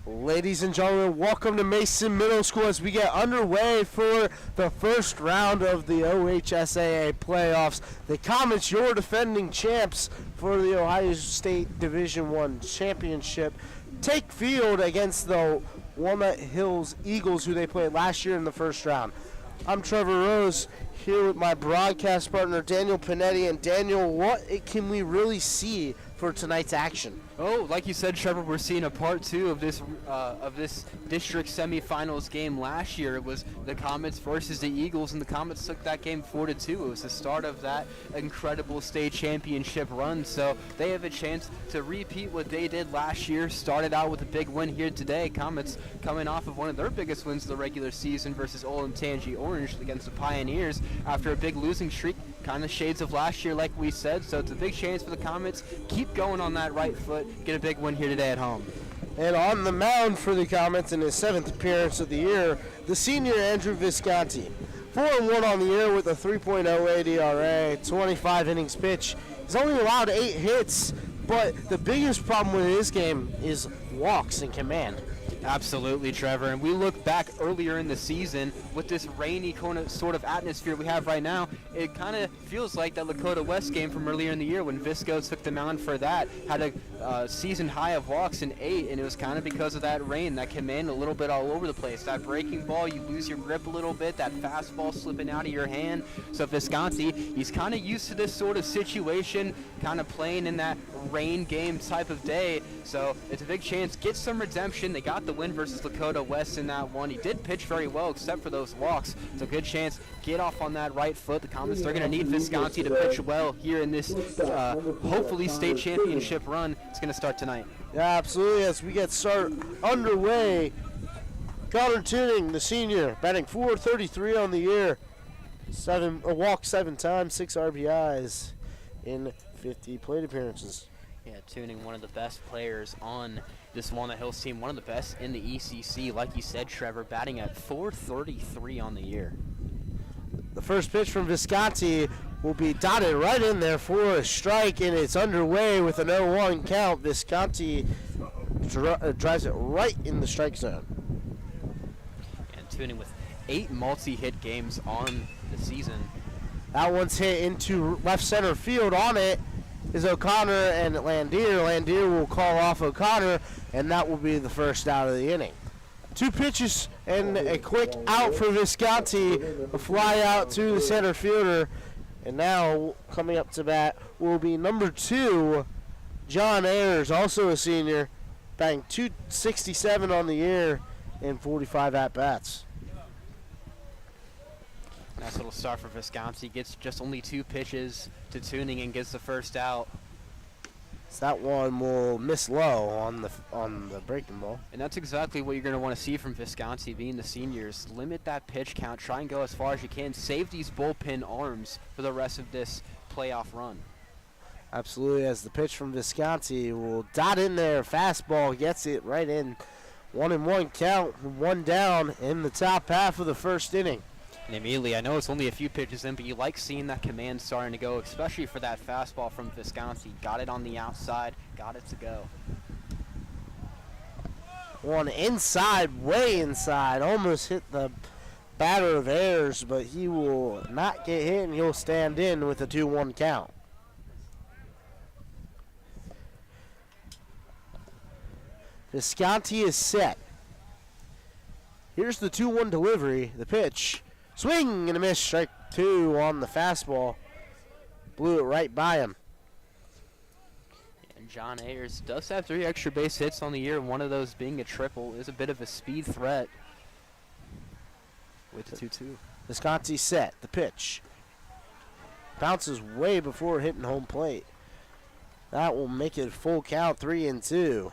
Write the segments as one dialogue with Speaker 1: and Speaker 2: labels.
Speaker 1: Ladies and gentlemen, welcome to Mason Middle School as we get underway for the first round of the OHSAA playoffs. The Comets, your defending champs for the Ohio State Division I championship, take field against the Walnut Hills Eagles, who they played last year in the first round. I'm Trevor Rose, here with my broadcast partner Daniel Panetti. And Daniel, what can we really see for tonight's action?
Speaker 2: Oh, like you said, Trevor, we're seeing a part two of this district semifinals game last year. It was the Comets versus the Eagles, and the Comets took that game 4-2. It was the start of that incredible state championship run, so they have a chance to repeat what they did last year. Started out with a big win here today. Comets coming off of one of their biggest wins of the regular season versus Olentangy Orange against the Pioneers after a big losing streak, kind of shades of last year like we said, so it's a big chance for the Comets. Keep going on that right foot, get a big win here today at home.
Speaker 1: And on the mound for the Comets in his 7th appearance of the year, the senior Andrew Viscanti. 4-1 on the year with a 3.08 ERA, 25 innings pitched. He's only allowed 8 hits, but the biggest problem with his game is walks and command.
Speaker 2: Absolutely, Trevor. And we look back earlier in the season with this rainy sort of atmosphere we have right now. It kind of feels like that Lakota West game from earlier in the year when Visco took the mound for that. Had a season high of walks in 8, and it was kind of because of that rain, that command a little bit all over the place. That breaking ball, you lose your grip a little bit, that fastball slipping out of your hand. So Viscanti, he's kind of used to this sort of situation, kind of playing in that rain game type of day. So it's a big chance. Get some redemption. They got the win versus Lakota West in that one. He did pitch very well except for those walks. It's a good chance. Get off on that right foot. The Comets, they're going to need Viscanti to pitch well here in this hopefully state championship run. It's going to start tonight.
Speaker 1: Yeah, absolutely. As we get underway, Connor Tuning, the senior, batting .433 on the year. Walked 7 times, 6 RBIs in 50 plate appearances.
Speaker 2: Yeah, Tuning, one of the best players on this Walnut Hills team, one of the best in the ECC. Like you said, Trevor, batting at .433 on the year.
Speaker 1: The first pitch from Viscanti will be dotted right in there for a strike, and it's underway with an 0-1 count. Viscanti drives it right in the strike zone.
Speaker 2: And Tuning with 8 multi-hit games on the season.
Speaker 1: That one's hit into left center field. On it is O'Connor and Landier. Landier will call off O'Connor, and that will be the first out of the inning. 2 pitches and a quick out for Viscanti, a fly out to the center fielder. And now coming up to bat will be number 2, John Ayers, also a senior, batting .267 on the year in 45 at-bats.
Speaker 2: Nice little start for Viscanti. Gets just only 2 pitches to Tuning and gets the first out.
Speaker 1: So that one will miss low on the breaking ball.
Speaker 2: And that's exactly what you're going to want to see from Viscanti, being the seniors. Limit that pitch count. Try and go as far as you can. Save these bullpen arms for the rest of this playoff run.
Speaker 1: Absolutely, as the pitch from Viscanti will dot in there. Fastball gets it right in. 1-1 count, 1 down in the top half of the first inning.
Speaker 2: And immediately, I know it's only a few pitches in, but you like seeing that command starting to go, especially for that fastball from Viscanti. Got it on the outside, got it to go.
Speaker 1: One inside, way inside, almost hit the batter of Ayers, but he will not get hit, and he'll stand in with a 2-1 count. Viscanti is set. Here's the 2-1 delivery, the pitch. Swing and a miss, strike 2 on the fastball. Blew it right by him.
Speaker 2: And John Ayers does have 3 extra base hits on the year. One of those being a triple. Is a bit of a speed threat with the 2-2.
Speaker 1: Viscanti set, the pitch. Bounces way before hitting home plate. That will make it a full count, 3-2.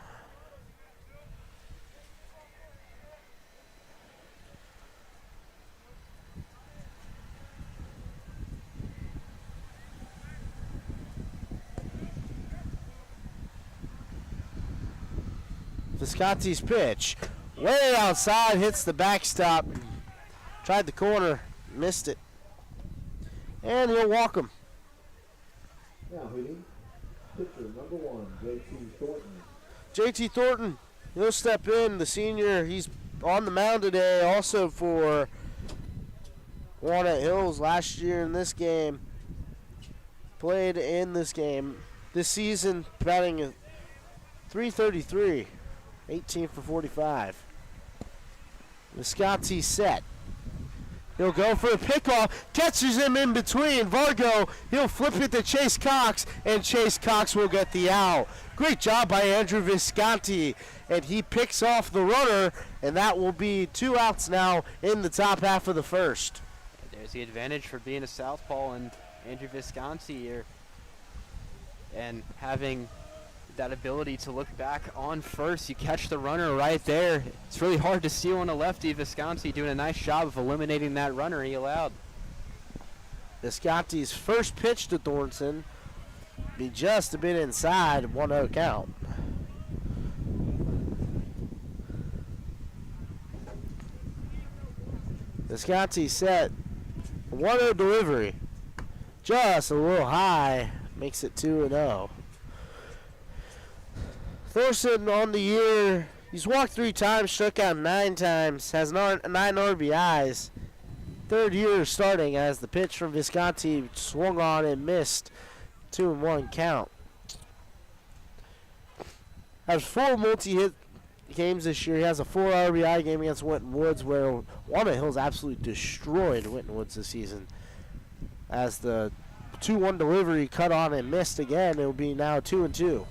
Speaker 1: Viscanti's pitch, way outside, hits the backstop. Tried the corner, missed it. And he'll walk him.
Speaker 3: Now hitting, pitcher number 1, J.T. Thornton.
Speaker 1: J.T. Thornton He'll step in, the senior. He's on the mound today also for Walnut Hills last year in this game. Played in this game. This season, batting at .333, 18 for 45. Viscanti set. He'll go for a pickoff, catches him in between. Vargo, he'll flip it to Chase Cox, and Chase Cox will get the out. Great job by Andrew Viscanti, and he picks off the runner, and that will be 2 outs now in the top half of the first.
Speaker 2: There's the advantage for being a southpaw and Andrew Viscanti here, and having that ability to look back on first. You catch the runner right there. It's really hard to steal on a lefty. Viscanti doing a nice job of eliminating that runner he allowed.
Speaker 1: Viscanti's first pitch to Thornton be just a bit inside, 1-0 count. Viscanti set, 1-0 delivery. Just a little high, makes it 2-0. Thorson on the year, he's walked 3 times, struck out 9 times, has 9 RBIs. Third year starting as the pitch from Viscanti swung on and missed. 2-1 count. Has 4 multi-hit games this year. He has a 4 RBI game against Winton Woods, where Walnut Hills absolutely destroyed Winton Woods this season. As the 2-1 delivery cut on and missed again, it will be now 2-2.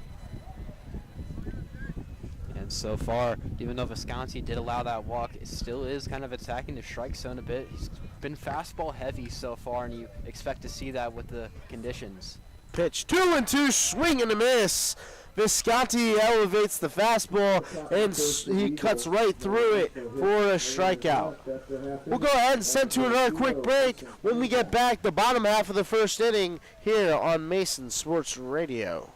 Speaker 2: So far, even though Viscanti did allow that walk, it still is kind of attacking the strike zone a bit. He's been fastball heavy so far, and you expect to see that with the conditions.
Speaker 1: Pitch 2-2, swing and a miss. Viscanti elevates the fastball, and he cuts right through it for a strikeout. We'll go ahead and send to another quick break. When we get back, the bottom half of the first inning here on Mason Sports Radio.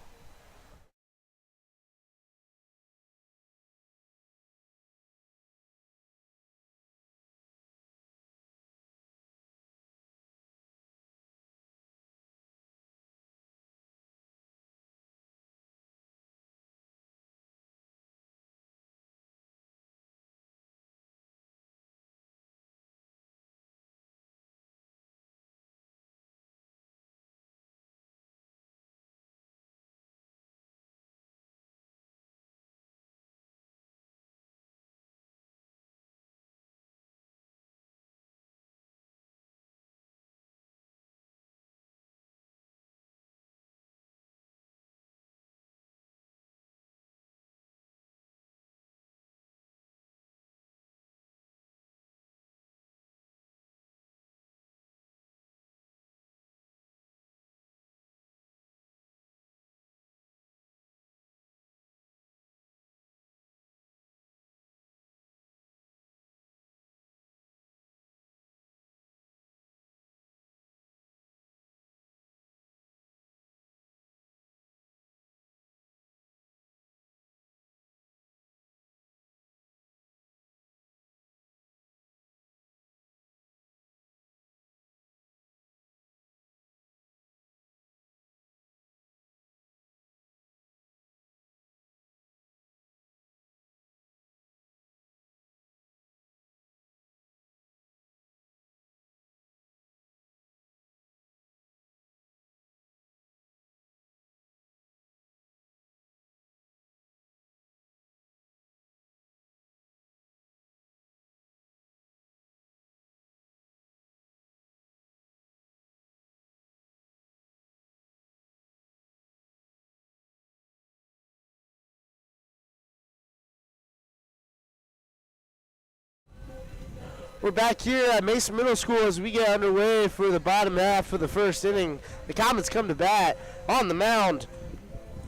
Speaker 1: We're back here at Mason Middle School as we get underway for the bottom half of the first inning. The Comets come to bat on the mound.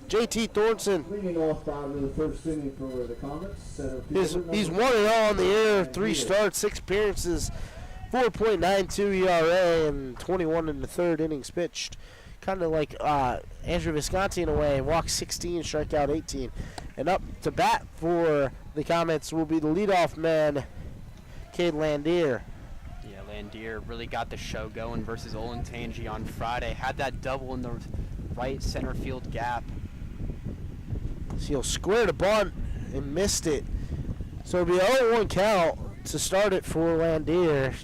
Speaker 1: JT Thornton.
Speaker 3: Leading off bottom of the first inning for the Comets.
Speaker 1: He's 1-0 on the year, 3 starts, 6 appearances, 4.92 ERA, and 21 in the third innings pitched. Kind of like Andrew Viscanti in a way. Walked 16, strike out 18. And up to bat for the Comets will be the leadoff man, Cade Landier.
Speaker 2: Yeah, Landier really got the show going versus Olentangy on Friday. Had that double in the right center field gap.
Speaker 1: So he'll square the bunt and missed it. So it'll be an 0-1 count to start it for Landier.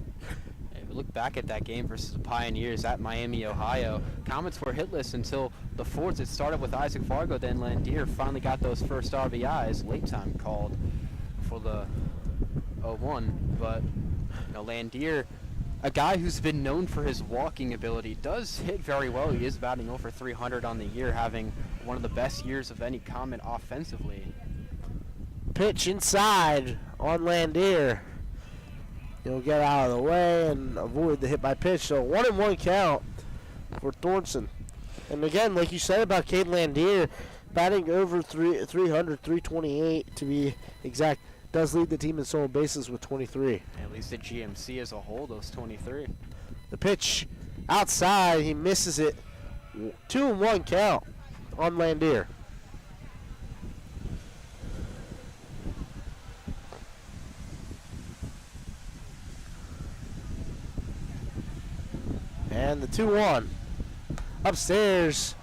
Speaker 2: If we look back at that game versus the Pioneers at Miami, Ohio, Comets were hitless until the fourth. It started with Isaac Fargo, then Landier finally got those first RBIs, late time called for the 0-1. But Landier, a guy who's been known for his walking ability, does hit very well. He is batting over 300 on the year, having one of the best years of any Comet offensively.
Speaker 1: Pitch inside on Landier. He'll get out of the way and avoid the hit by pitch. So 1-1 count for Thornton. And again, like you said about Cade Landier, batting over 300, 328 to be exact, does lead the team in stolen bases with 23.
Speaker 2: At least the GMC as a whole, those 23.
Speaker 1: The pitch outside, he misses it. 2-1 count on Landier. And the 2-1. Upstairs,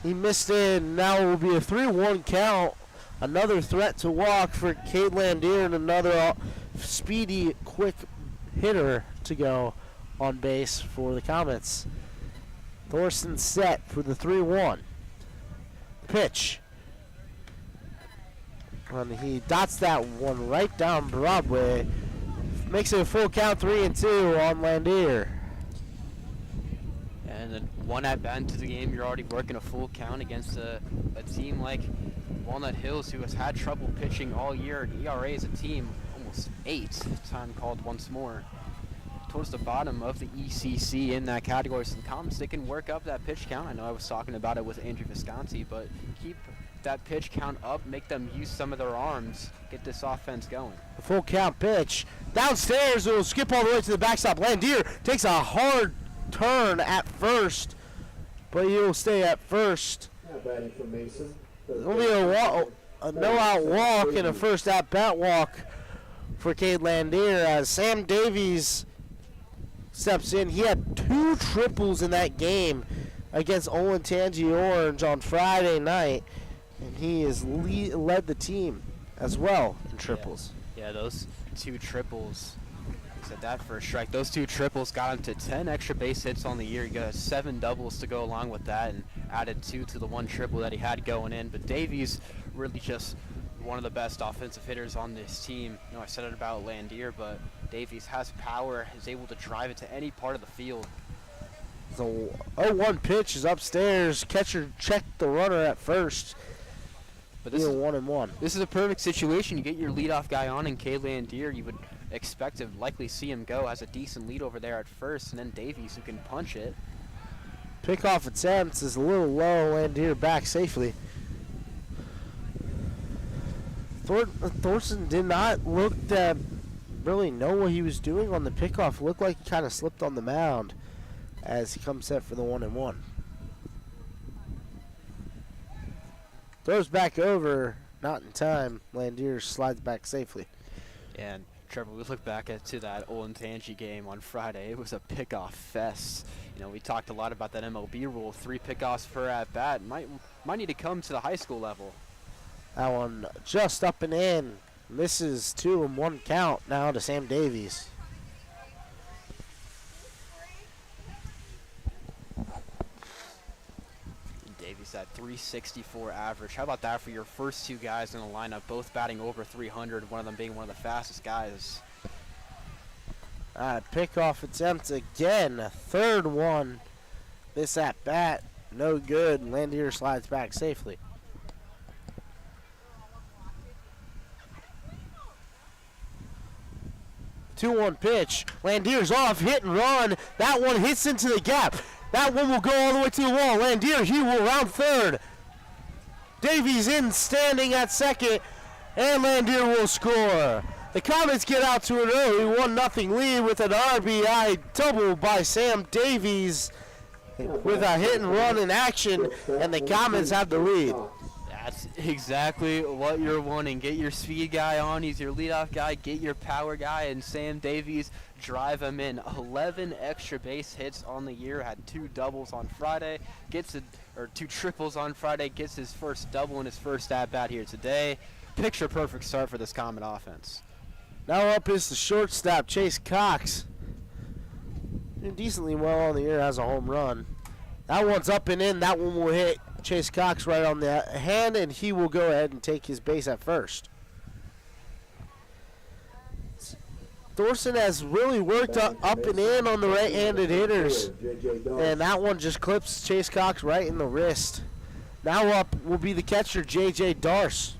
Speaker 1: he missed in. Now it will be a 3-1 count. Another threat to walk for Cade Landier and another speedy, quick hitter to go on base for the Comets. Thorson set for the 3-1. Pitch. And he dots that one right down Broadway. Makes it a full count, 3-2 on Landier.
Speaker 2: And then one at bat into the game, you're already working a full count against a team like Walnut Hills, who has had trouble pitching all year. ERA as a team, almost 8. Time called once more. Towards the bottom of the ECC in that category. So the Comets, they can work up that pitch count. I know I was talking about it with Andrew Viscanti, but keep that pitch count up, make them use some of their arms, get this offense going.
Speaker 1: The full count pitch. Downstairs, it will skip all the way to the backstop. Landier takes a hard turn at first, but he'll stay at first.
Speaker 3: Batting for Mason.
Speaker 1: Only a no-out walk and a first at-bat walk for Cade Landier as Sam Davies steps in. He had 2 triples in that game against Olentangy Orange on Friday night, and he has led the team as well in triples.
Speaker 2: Yeah, those 2 triples. Said that for a strike. Those 2 triples got him to 10 extra base hits on the year. He got 7 doubles to go along with that and added 2 to the 1 triple that he had going in. But Davies really just one of the best offensive hitters on this team. I said it about Landier, but Davies has power, is able to drive it to any part of the field.
Speaker 1: The 0-1 pitch is upstairs. Catcher checked the runner at first.
Speaker 2: But this is
Speaker 1: 1-1.
Speaker 2: This is a perfect situation. You get your leadoff guy on in Cade Landier. You would expect to likely see him go, has a decent lead over there at first, and then Davies, who can punch it.
Speaker 1: Pickoff attempts is a little low. Landier back safely. Thorson did not look to really know what he was doing on the pickoff. Looked like he kind of slipped on the mound as he comes set for the 1-1. Throws back over, not in time. Landier slides back safely.
Speaker 2: And Trevor, we look back to that Olentangy game on Friday. It was a pickoff fest. We talked a lot about that MLB rule, 3 pickoffs per at bat. Might need to come to the high school level.
Speaker 1: That one just up and in. Misses 2-1 count now to Sam Davies.
Speaker 2: Davies at 364 average. How about that for your first 2 guys in the lineup, both batting over 300, one of them being one of the fastest guys.
Speaker 1: Pickoff attempt again, a 3rd one. This at bat, no good. Landier slides back safely. Two-one pitch. Landier's off, hit and run. That one hits into the gap. That one will go all the way to the wall. Landier, he will round 3rd. Davies in, standing at 2nd, and Landier will score. The Comets get out to an early 1-0 lead with an RBI double by Sam Davies with a hit and run in action, and the Comets have the lead.
Speaker 2: That's exactly what you're wanting. Get your speed guy on. He's your leadoff guy. Get your power guy, and Sam Davies, drive him in. 11 extra base hits on the year. Had 2 doubles on Friday. 2 triples on Friday. Gets his first double in his first at bat here today. picture-perfect start for this Comet offense.
Speaker 1: Now up is the shortstop, Chase Cox. Doing decently well on the year, has a home run. That one's up and in. That one will hit Chase Cox right on the hand, and he will go ahead and take his base at first. Thorson has really worked up and in on the right-handed hitters, and that one just clips Chase Cox right in the wrist. Now up will be the catcher, J.J. Darce.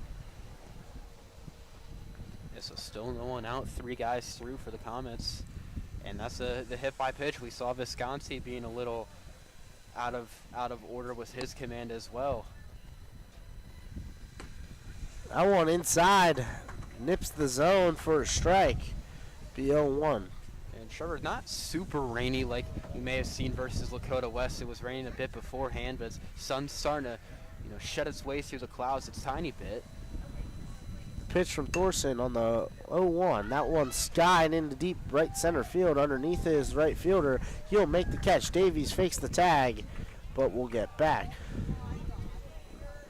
Speaker 2: Yeah, so still no one out, 3 guys through for the Comets, and that's the hit by pitch. We saw Viscanti being a little out of order with his command as well.
Speaker 1: That one inside, nips the zone for a strike. Be 0-1.
Speaker 2: And Trevor, not super rainy like you may have seen versus Lakota West. It was raining a bit beforehand, but sun's starting to, shed its way through the clouds a tiny bit.
Speaker 1: Pitch from Thorson on the 0-1. That one's skied into deep right center field underneath his right fielder. He'll make the catch. Davies fakes the tag, but we'll get back.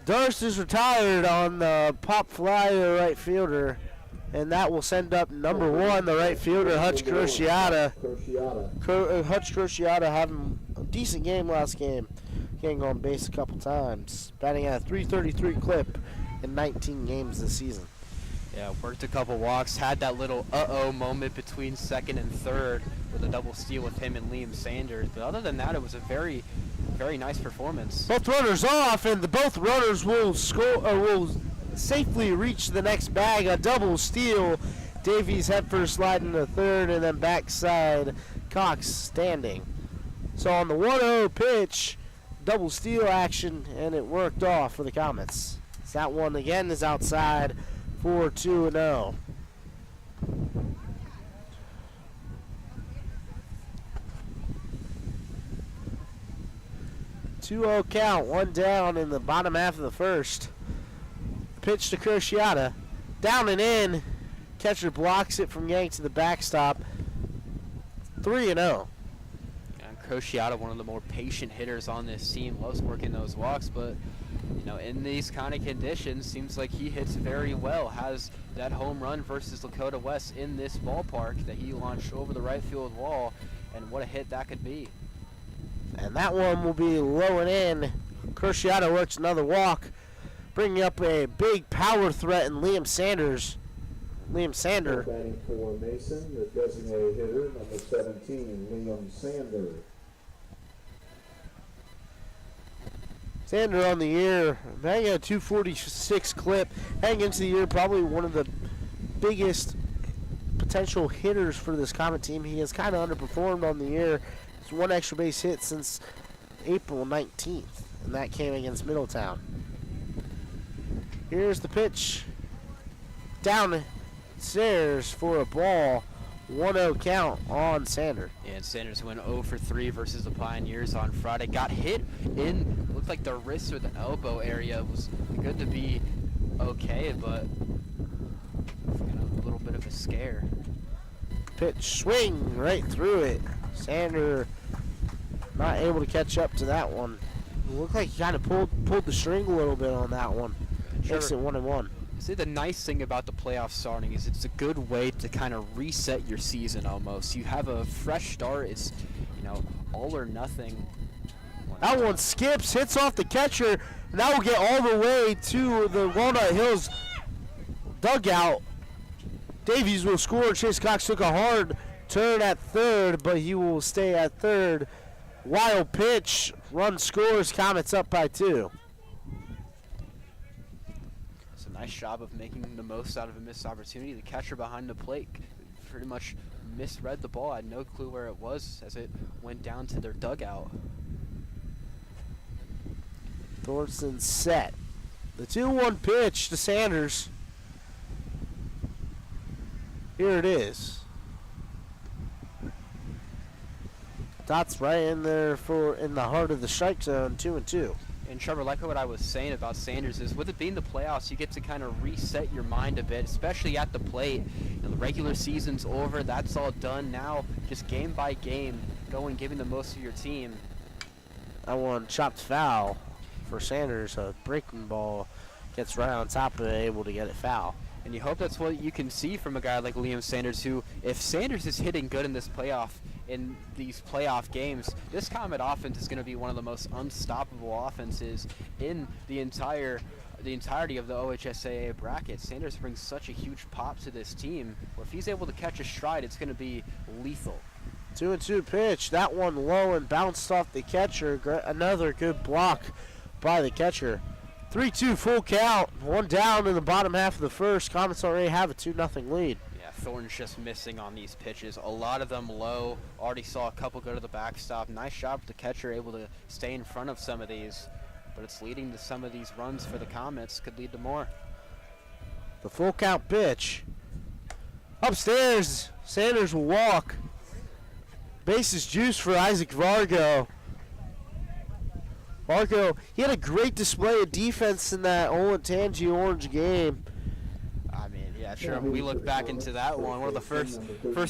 Speaker 1: Darce is retired on the pop fly to the right fielder, and that will send up number 1, the right fielder, Hutch Crociata. Hutch Crociata having a decent game last game, getting on base a couple times, batting at a .333 clip in 19 games this season.
Speaker 2: Yeah, worked a couple walks, had that little uh-oh moment between second and third with a double steal with him and Liam Sanders. But other than that, it was a very, very nice performance.
Speaker 1: Both runners off, and both runners will score, or will safely reach the next bag. A double steal. Davies head first sliding to third, and then backside Cox standing. So on the 1-0 pitch, double steal action, and it worked off for the Comets. So that one again is outside for 2-0. Count, 1 down in the bottom half of the first. Pitch to Crociata, down and in. Catcher blocks it from getting to the backstop. 3-0.
Speaker 2: And Crociata, one of the more patient hitters on this team, loves working those walks, but in these kind of conditions, seems like he hits very well. Has that home run versus Lakota West in this ballpark that he launched over the right field wall, and what a hit that could be.
Speaker 1: And that one will be low and in. Crociata works another walk, bringing up a big power threat in Liam Sander.
Speaker 3: Batting for Mason, the designated hitter, number 17, Liam Sander.
Speaker 1: Sander on the year, banging a .246 clip. Heading into the year, probably one of the biggest potential hitters for this Comet team. He has kind of underperformed on the year. He's 1 extra base hit since April 19th, and that came against Middletown. Here's the pitch. Downstairs for a ball. 1-0 count on Sander.
Speaker 2: Yeah, and Sanders went 0 for 3 versus the Pioneers on Friday. Got hit in, looked like the wrist or the elbow area. It was good to be okay, but a little bit of a scare.
Speaker 1: Pitch, swing right through it. Sander not able to catch up to that one. It looked like he kind of pulled the string a little bit on that one. Makes it 1-1.
Speaker 2: See, the nice thing about the playoff starting is it's a good way to kind of reset your season almost. You have a fresh start. It's, all or nothing.
Speaker 1: That one skips, hits off the catcher, and that will get all the way to the Walnut Hills dugout. Davies will score. Chase Cox took a hard turn at third, but he will stay at third. Wild pitch, run scores, Comets up by 2.
Speaker 2: Nice job of making the most out of a missed opportunity. The catcher behind the plate pretty much misread the ball. Had no clue where it was as it went down to their dugout.
Speaker 1: Thorson set. The 2-1 pitch to Sanders. Here it is. Dots right in there in the heart of the strike zone, 2-2.
Speaker 2: And Trevor, like what I was saying about Sanders is with it being the playoffs, you get to kind of reset your mind a bit, especially at the plate. The regular season's over. That's all done. Now, just game by game, giving the most of your team.
Speaker 1: That one chopped foul for Sanders, a breaking ball gets right on top of it, able to get it foul.
Speaker 2: And you hope that's what you can see from a guy like Liam Sanders, who, if Sanders is hitting good in these playoff games, this Comet offense is going to be one of the most unstoppable offenses in the entirety of the OHSAA bracket. Sanders brings such a huge pop to this team, where if he's able to catch a stride, it's going to be lethal.
Speaker 1: 2-2 pitch. That one low and bounced off the catcher. Another good block by the catcher. 3-2 full count. One down in the bottom half of the first. Comets already have a 2-0 lead.
Speaker 2: Yeah, Thornton's just missing on these pitches. A lot of them low. Already saw a couple go to the backstop. Nice job with the catcher, able to stay in front of some of these. But it's leading to some of these runs for the Comets. Could lead to more.
Speaker 1: The full count pitch. Upstairs. Sanders will walk. Bases juice for Isaac Vargo. Vargo, he had a great display of defense in that Olentangy Orange game.
Speaker 2: I mean, yeah, sure. We look back into that one. One of the first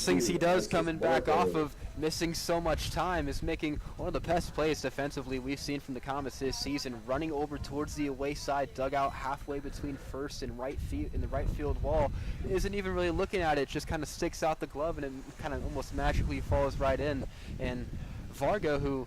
Speaker 2: things he does coming back off of missing so much time is making one of the best plays defensively we've seen from the Comets this season, running over towards the away side dugout halfway between first and right in the right field wall. Isn't even really looking at it, just kind of sticks out the glove and it kind of almost magically falls right in. And Vargo, who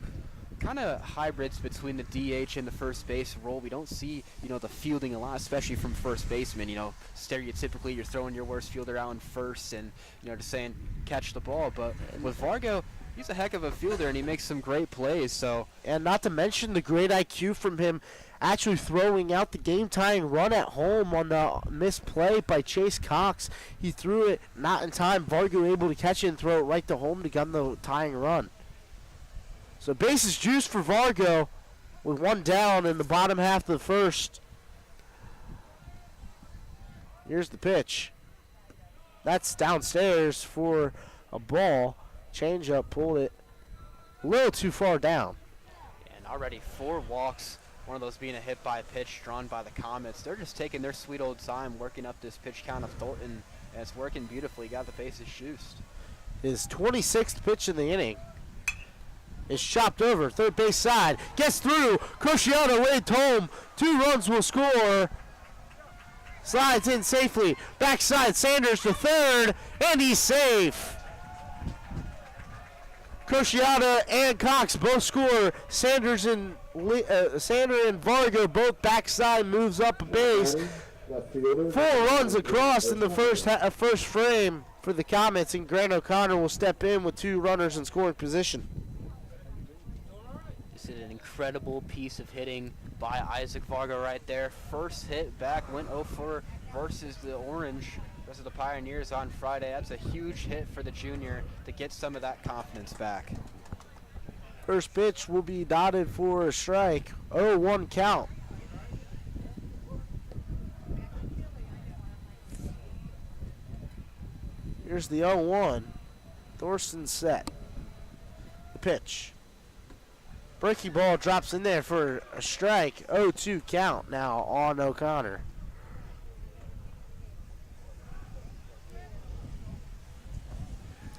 Speaker 2: kind of hybrids between the DH and the first base role. We don't see, the fielding a lot, especially from first baseman. Stereotypically, you're throwing your worst fielder out in first and, just saying catch the ball. But with Vargo, he's a heck of a fielder and he makes some great plays. So,
Speaker 1: and not to mention the great IQ from him actually throwing out the game-tying run at home on the missed play by Chase Cox. He threw it not in time. Vargo able to catch it and throw it right to home to gun the tying run. So bases juice for Vargo with one down in the bottom half of the first. Here's the pitch. That's downstairs for a ball. Changeup, pulled it a little too far down.
Speaker 2: And already 4 walks, one of those being a hit by a pitch drawn by the Comets. They're just taking their sweet old time working up this pitch count of Thornton, and it's working beautifully. Got the bases juiced.
Speaker 1: His 26th pitch in the inning. Is chopped over, third base side, gets through, Cusciano waits home, 2 runs will score, slides in safely, backside, Sanders to third, and he's safe. Cusciano and Cox both score, Sander and Vargo both backside, moves up a base, 4 runs across in the first frame for the Comets, and Grant O'Connor will step in with 2 runners in scoring position.
Speaker 2: This is an incredible piece of hitting by Isaac Vargo right there. First hit back, went 0-4 versus the versus the Pioneers on Friday. That's a huge hit for the junior to get some of that confidence back.
Speaker 1: First pitch will be dotted for a strike. 0-1 count. Here's the 0-1. Thorson set. The pitch. Breaking ball drops in there for a strike. 0-2 count now on O'Connor.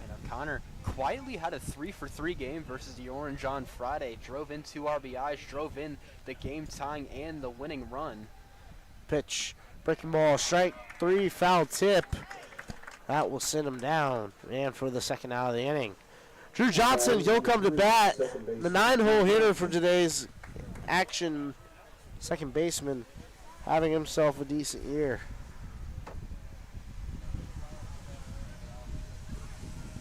Speaker 2: And O'Connor quietly had a 3-for-3 game versus the Orange on Friday. Drove in 2 RBIs, drove in the game tying and the winning run.
Speaker 1: Pitch. Breaking ball, strike 3, foul tip. That will send him down, and for the second out of the inning. Drew Johnson, he'll come to bat. The 9-hole hitter for today's action. Second baseman having himself a decent year.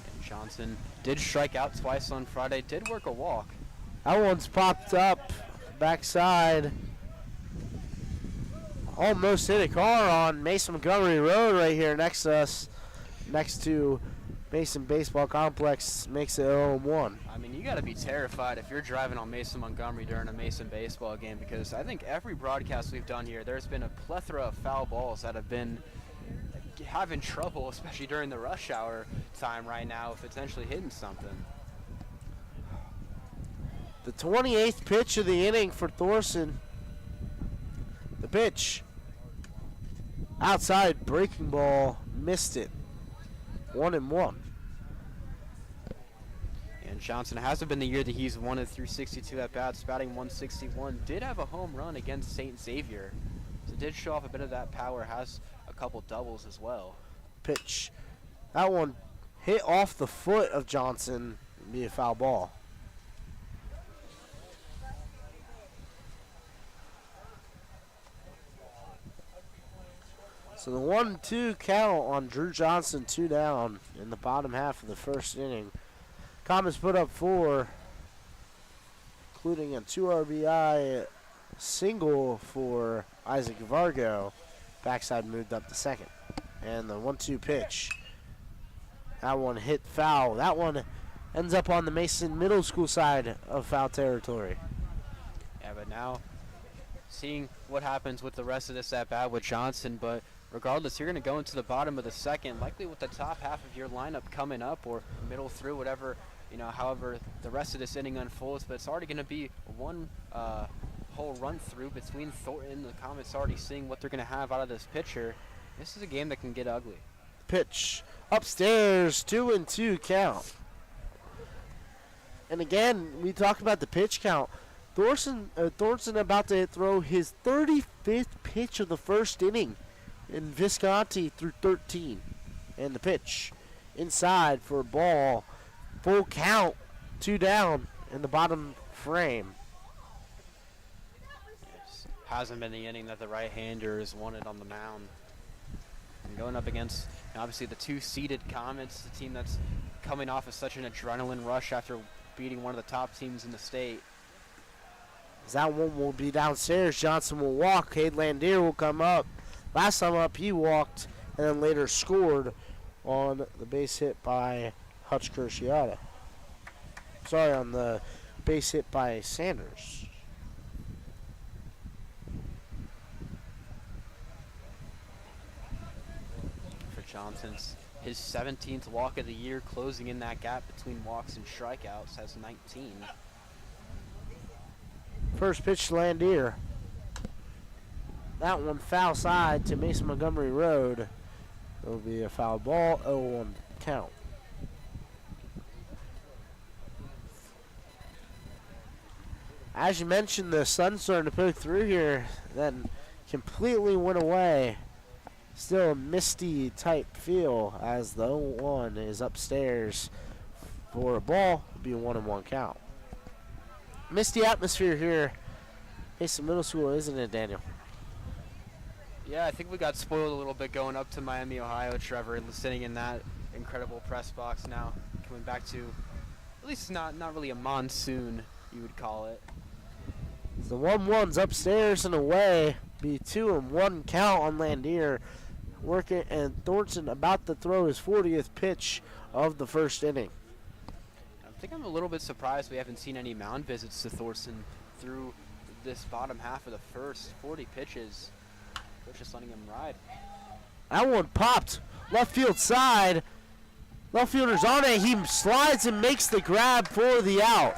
Speaker 2: And Johnson did strike out twice on Friday, did work a walk.
Speaker 1: That one's popped up backside. Almost hit a car on Mason Montgomery Road right here next to us, next to Mason Baseball Complex. Makes it 0-1.
Speaker 2: I mean, you got to be terrified if you're driving on Mason Montgomery during a Mason baseball game, because I think every broadcast we've done here, there's been a plethora of foul balls that have been having trouble, especially during the rush hour time right now, potentially hitting something.
Speaker 1: The 28th pitch of the inning for Thorson. The pitch. Outside breaking ball, missed it. 1-1.
Speaker 2: And Johnson hasn't been the year that he's won it through 62 at bats, batting 161. Did have a home run against St. Xavier. So did show off a bit of that power, has a couple doubles as well.
Speaker 1: Pitch. That one hit off the foot of Johnson. Be a foul ball. So the 1-2 count on Drew Johnson, 2 down in the bottom half of the first inning. Comets put up 4, including a 2 RBI single for Isaac Vargo. Backside moved up to second. And the 1-2 pitch. That one hit foul. That one ends up on the Mason Middle School side of foul territory.
Speaker 2: Yeah, but now seeing what happens with the rest of this at bat with Johnson, but regardless, you're going to go into the bottom of the second, likely with the top half of your lineup coming up or middle through, whatever, however the rest of this inning unfolds. But it's already going to be one whole run through between Thornton. The Comets already seeing what they're going to have out of this pitcher. This is a game that can get ugly.
Speaker 1: Pitch upstairs, 2-2 count. And again, we talk about the pitch count. Thornton about to throw his 35th pitch of the first inning. And Viscanti threw 13. And the pitch inside for a ball. Full count, 2 down in the bottom frame.
Speaker 2: Yes. Hasn't been the inning that the right-hander has wanted on the mound. And going up against, obviously, the 2-seeded Comets, the team that's coming off of such an adrenaline rush after beating one of the top teams in the state.
Speaker 1: As that one will be downstairs. Johnson will walk. Cade Landier will come up. Last time up, he walked and then later scored on the base hit by Hutch Cruciata. Sorry, on the base hit by Sanders.
Speaker 2: For Johnson's his 17th walk of the year, closing in that gap between walks and strikeouts, has 19.
Speaker 1: First pitch to Landier. That one foul side to Mason Montgomery Road. It'll be a foul ball, 0-1 count. As you mentioned, the sun's starting to poke through here, then completely went away. Still a misty type feel as the 0-1 is upstairs for a ball. It'll be a 1-1 count. Misty atmosphere here. Mason Middle School, isn't it, Daniel?
Speaker 2: Yeah, I think we got spoiled a little bit going up to Miami, Ohio, Trevor, and sitting in that incredible press box now. Coming back to, at least not really a monsoon, you would call it.
Speaker 1: The 1-1's upstairs and away. Be 2-1 count on Landier. Working, and Thornton about to throw his 40th pitch of the first inning.
Speaker 2: I think I'm a little bit surprised we haven't seen any mound visits to Thornton through this bottom half of the first 40 pitches. They're just letting him ride.
Speaker 1: That one popped left field side. Left fielder's on it. He slides and makes the grab for the out.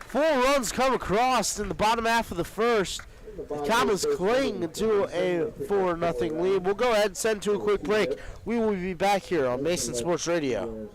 Speaker 1: 4 runs come across in the bottom half of the first. The Comets cling to a 4-0 lead. We'll go ahead and send to a quick break. We will be back here on Mason Sports Radio.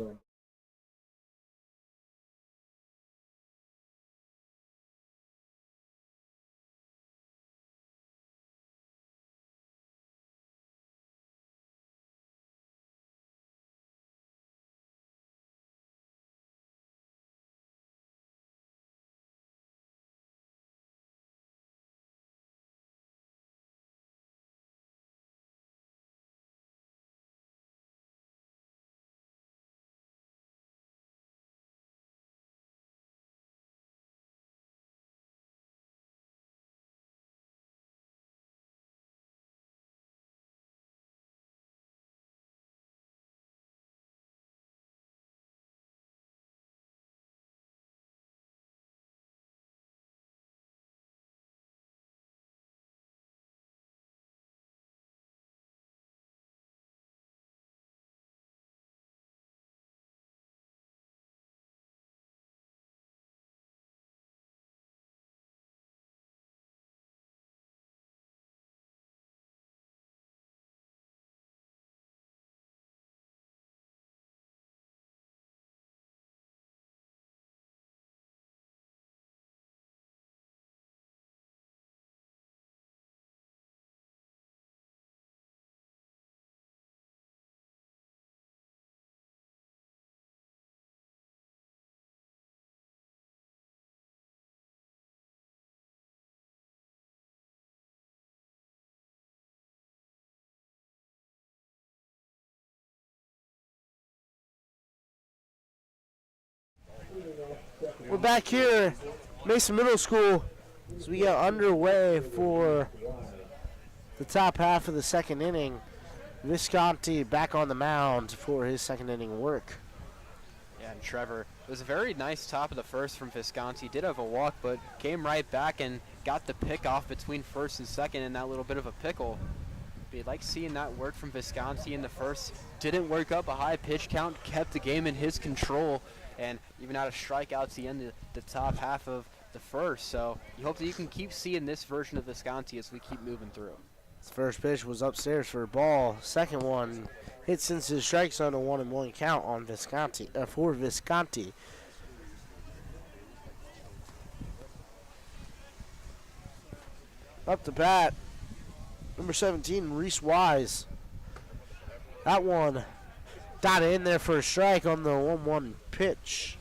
Speaker 1: We're back here, Mason Middle School, as we get underway for the top half of the second inning. Viscanti back on the mound for his second inning work.
Speaker 2: Yeah, and Trevor, it was a very nice top of the first from Viscanti. Did have a walk, but came right back and got the pick off between first and second in that little bit of a pickle. But you'd like seeing that work from Viscanti in the first. Didn't work up a high pitch count, kept the game in his control, and even out of strikeouts the end of the top half of the first. So you hope that you can keep seeing this version of Viscanti as we keep moving through.
Speaker 1: His first pitch was upstairs for a ball. Second one hits into the strike zone, a 1-1 count on Viscanti, for Viscanti. Up to bat, number 17, Reese Wise. That one got in there for a strike on the 1-1 pitch.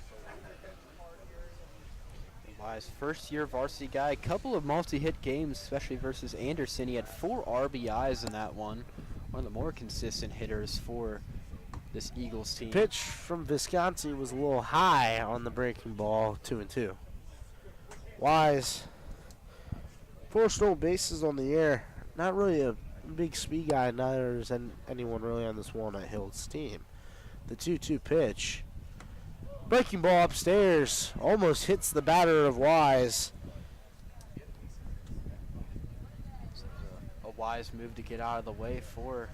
Speaker 2: Wise, first year varsity guy, a couple of multi-hit games, especially versus Anderson. He had 4 RBIs in that one. One of the more consistent hitters for this Eagles team.
Speaker 1: Pitch from Viscanti was a little high on the breaking ball, 2-2. Wise, 4 stolen bases on the air. Not really a big speed guy, neither is anyone really on this Walnut Hills team. The 2-2 pitch. Breaking ball upstairs, almost hits the batter of Wise.
Speaker 2: A Wise move to get out of the way for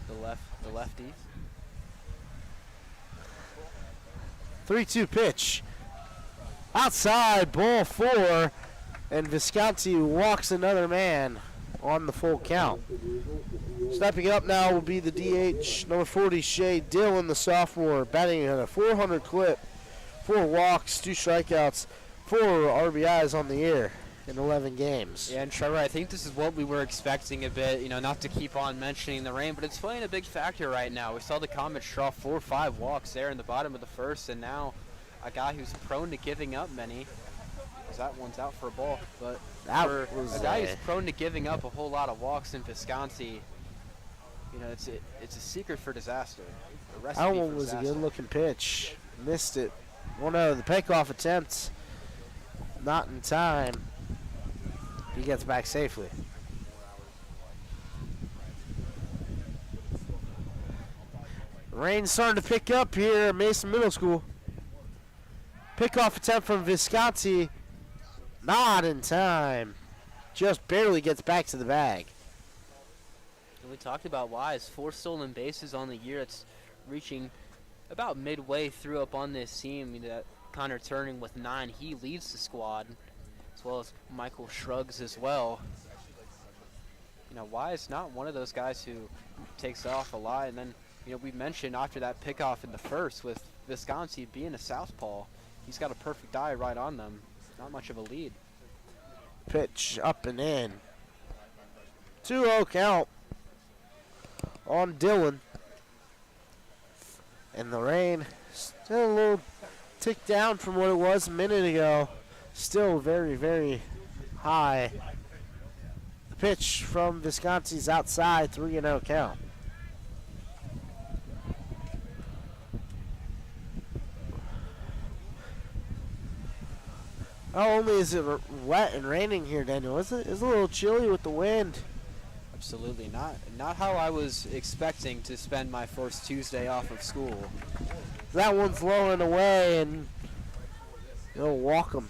Speaker 2: the lefty.
Speaker 1: 3-2 pitch. Outside, ball 4, and Viscanti walks another man on the full count. Stepping up now will be the DH, number 40, Shea Dillon, the sophomore, batting at a 400 clip, 4 walks, 2 strikeouts, 4 RBIs on the year in 11 games.
Speaker 2: Yeah, and Trevor, I think this is what we were expecting a bit, not to keep on mentioning the rain, but it's playing a big factor right now. We saw the Comets draw 4 or 5 walks there in the bottom of the first, and now a guy who's prone to giving up many, because that one's out for a ball, but for a guy who's prone to giving up a whole lot of walks in Viscanti, it's a secret for disaster.
Speaker 1: That one was a good-looking pitch. Missed it. One of the pickoff attempts. Not in time. He gets back safely. Rain's starting to pick up here at Mason Middle School. Pickoff attempt from Viscanti. Not in time. Just barely gets back to the bag.
Speaker 2: We talked about Wise, 4 stolen bases on the year. It's reaching about midway through up on this team. That Connor Turning with 9. He leads the squad, as well as Michael Shrugs as well. Wise not one of those guys who takes off a lot. And then, we mentioned after that pickoff in the first with Viscanti being a southpaw, he's got a perfect eye right on them. Not much of a lead.
Speaker 1: Pitch up and in. 2-0 count on Dillon. And the rain still a little tick down from what it was a minute ago. Still very, very high. The pitch from Viscanti's outside, 3-0 count. Not only is it wet and raining here, Daniel, it's a little chilly with the wind.
Speaker 2: Absolutely not how I was expecting to spend my first Tuesday off of school.
Speaker 1: That one's low and away, and you'll walk him.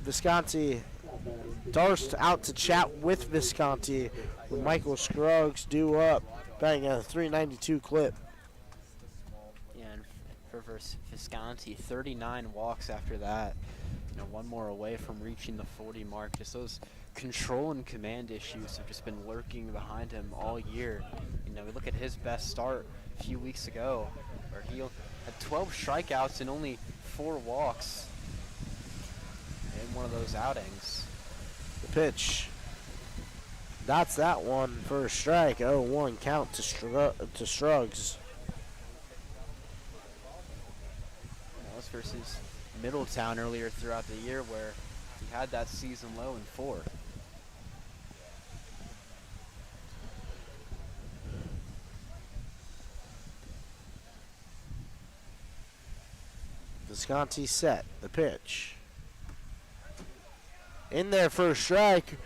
Speaker 1: Viscanti, Darst out to chat with Viscanti with Michael Scruggs due up, batting at a 392 clip.
Speaker 2: Yeah, and for Viscanti, 39 walks after that. One more away from reaching the 40 mark. Just those control and command issues have just been lurking behind him all year. We look at his best start a few weeks ago, where he had 12 strikeouts and only 4 walks in one of those outings.
Speaker 1: The pitch. That's that one for a strike. 0-1 count to Scruggs.
Speaker 2: That was versus Middletown earlier throughout the year, where he had that season low in 4.
Speaker 1: Viscanti set the pitch. In there for a strike.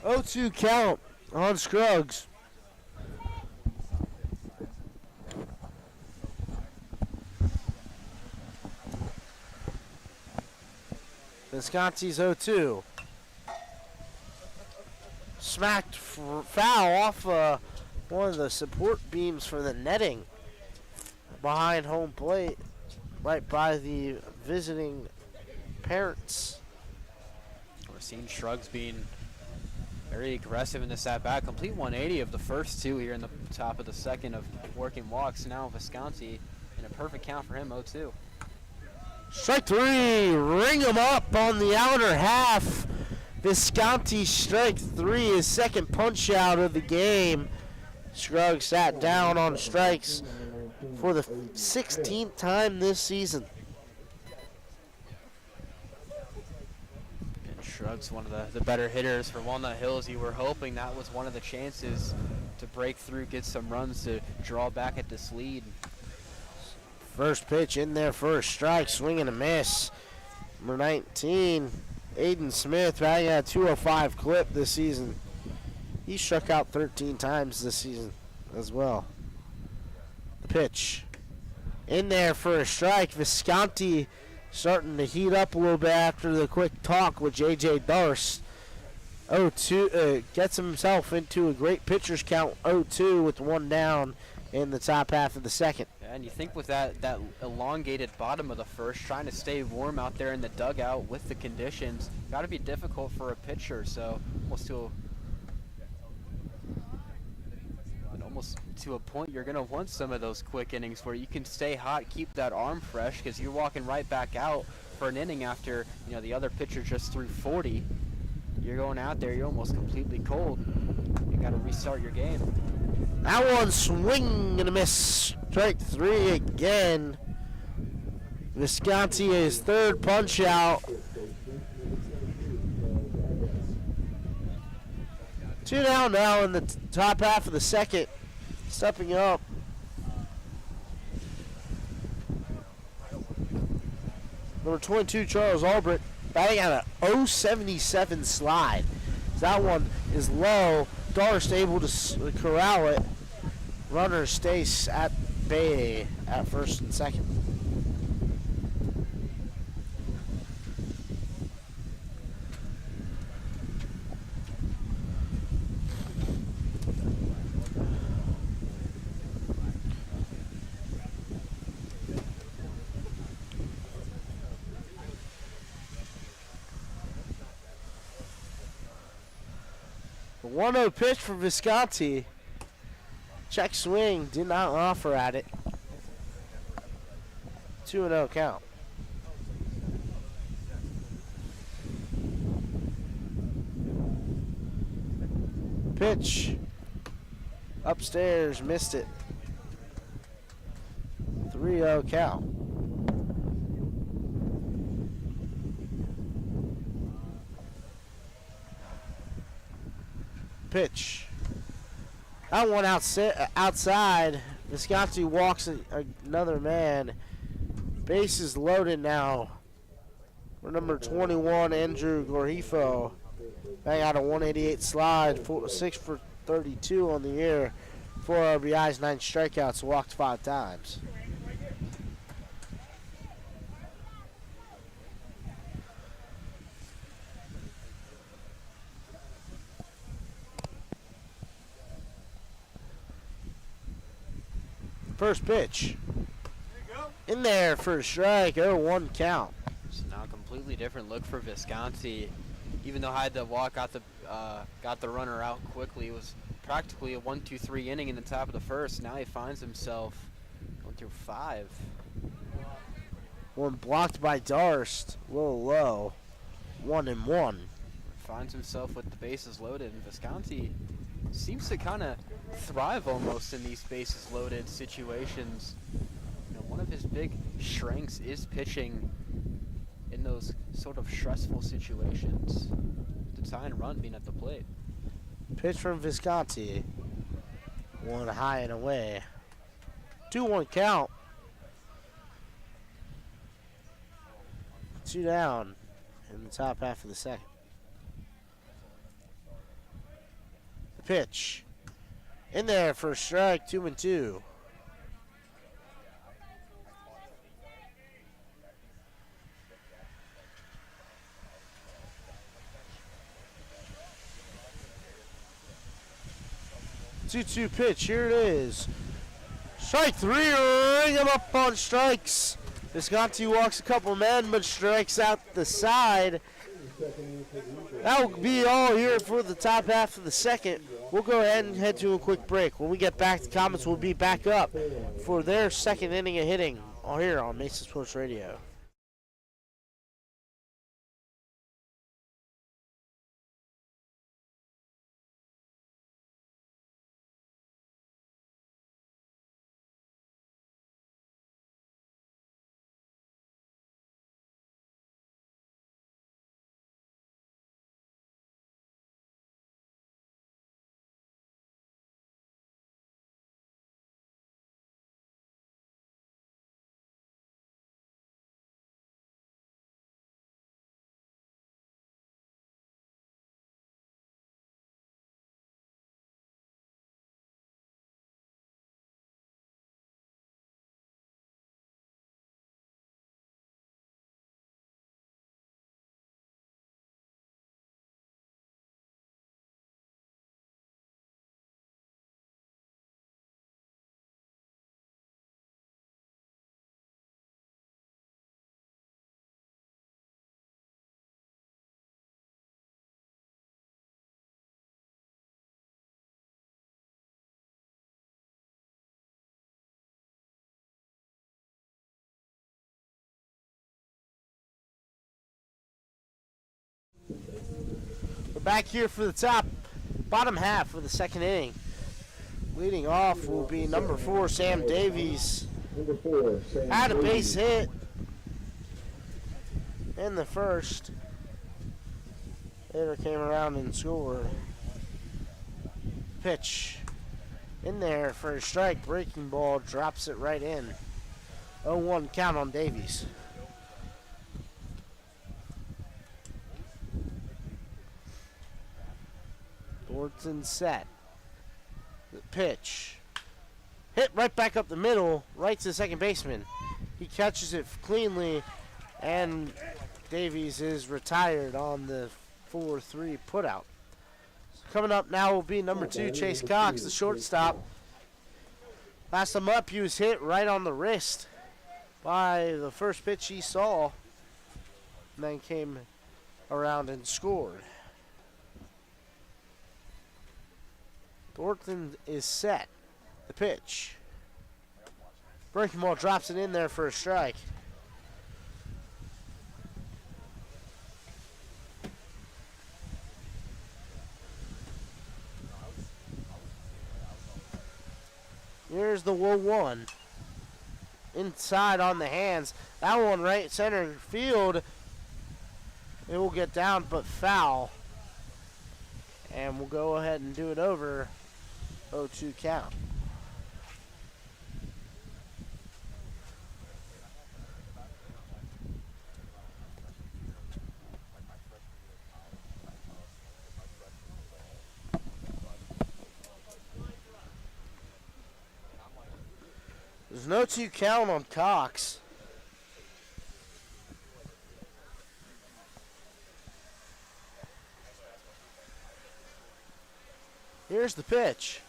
Speaker 1: 0-2 count on Scruggs. Viscanti's 0-2. Smacked foul off one of the support beams for the netting behind home plate, right by the visiting parents.
Speaker 2: We're seeing Scruggs being very aggressive in this at-bat. Complete 180 of the first two here in the top of the second of working walks. Now Viscanti in a perfect count for him, 0-2.
Speaker 1: Strike three, ring him up on the outer half. Viscanti strike three, his second punch out of the game. Scruggs sat down on strikes for the 16th time this season.
Speaker 2: And Scruggs, one of the better hitters for Walnut Hills. You were hoping that was one of the chances to break through, get some runs to draw back at this lead.
Speaker 1: First pitch in there for a strike, swing and a miss. Number 19, Aiden Smith, batting at a 205 clip this season. He struck out 13 times this season as well. The pitch in there for a strike. Viscanti starting to heat up a little bit after the quick talk with J.J. Darst. 0-2, gets himself into a great pitcher's count, 0-2 with one down in the top half of the second.
Speaker 2: And you think with that elongated bottom of the first, trying to stay warm out there in the dugout with the conditions, got to be difficult for a pitcher. So almost to a point, you're going to want some of those quick innings where you can stay hot, keep that arm fresh, because you're walking right back out for an inning after the other pitcher just threw 40. You're going out there, you're almost completely cold. You got to restart your game.
Speaker 1: That one swing and a miss. Strike three again. Viscanti his third punch out. 2 down now in the top half of the second. Stepping up. Number 22, Charles Albrecht, batting at a 077 slide. That one is low. Darst able to corral it. Runner stays at bay at first and second. The 1-0 pitch for Viscanti. Check swing, did not offer at it. 2-0 count. Pitch. Upstairs, missed it. 3-0 count. Pitch. That one outside. Viscanti walks another man. Bases loaded now for number 21, Andrew Gorhifo. Bang out a 188 slide, 6 for 32 on the year, 4 RBIs, 9 strikeouts, walked 5 times. First pitch. In there for a strike, 0-1 count.
Speaker 2: So now a completely different look for Viscanti. Even though I had to walk out got the runner out quickly, it was practically a 1-2-3 inning in the top of the first. Now he finds himself going through 5.
Speaker 1: One blocked by Darst, a little low. 1-1.
Speaker 2: Finds himself with the bases loaded, and Viscanti seems to kind of thrive almost in these bases loaded situations. One of his big strengths is pitching in those sort of stressful situations to tie and run being at the plate.
Speaker 1: Pitch from Viscanti. One high and away. 2-1 count. 2 down in the top half of the second. The pitch. In there for a strike, 2-2. Two pitch, here it is. Strike 3, ring him up on strikes. Viscanti walks a couple men, but strikes out the side. That will be all here for the top half of the second. We'll go ahead and head to a quick break. When we get back, the Comets will be back up for their second inning of hitting all here on Mason Sports Radio. We're back here for the bottom half of the second inning. Leading off will be number 4, Sam Davies.
Speaker 3: Number 4, Sam
Speaker 1: Had a base
Speaker 3: Davies.
Speaker 1: hit in the first. Later came around and scored. Pitch in there for a strike. Breaking ball, drops it right in. 0-1 count on Davies. Thornton set. The pitch. Hit right back up the middle, right to the second baseman. He catches it cleanly, and Davies is retired on the 4-3 putout. So coming up now will be number 2, Chase Cox, the shortstop. Last time up, he was hit right on the wrist by the first pitch he saw, and then came around and scored. Thornton is set. The pitch. Breaking ball drops it in there for a strike. Here's the 1-1. Inside on the hands. That one right center field. It will get down but foul. And we'll go ahead and do it over. 0-2 count. There's no 2 count on Cox. Here's the pitch.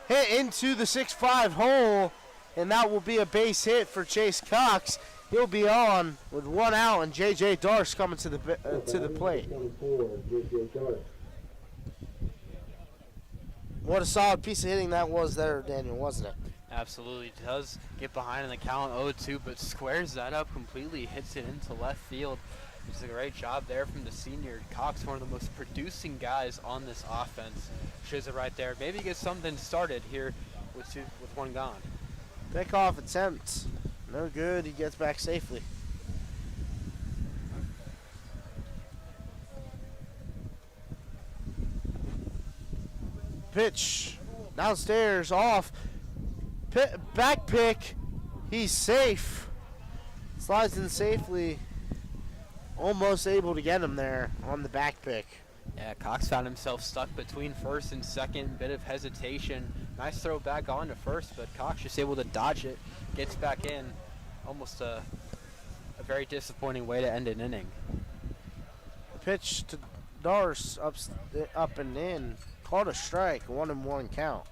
Speaker 1: Hit into the 6-5 hole, and that will be a base hit for Chase Cox. He'll be on with 1 out, and J.J. Darce coming to the plate.
Speaker 3: 24, J.J. Darce.
Speaker 1: What a solid piece of hitting that was there, Daniel, wasn't it?
Speaker 2: Absolutely does get behind in the count 0-2, but squares that up completely, hits it into left field. It's a great job there from the senior. Cox, one of the most producing guys on this offense. Shows it right there. Maybe get something started here with 1 gone.
Speaker 1: Pickoff attempts. No good. He gets back safely. Pitch. Downstairs. Off. Back pick. He's safe. Slides in safely. almost able to get him there on the back pick.
Speaker 2: Yeah, Cox found himself stuck between first and second. Bit of hesitation. Nice throw back on to first, but Cox just able to dodge it. Gets back in. Almost a very disappointing way to end an inning.
Speaker 1: The pitch to Dars up and in. Called a strike. 1-1 count.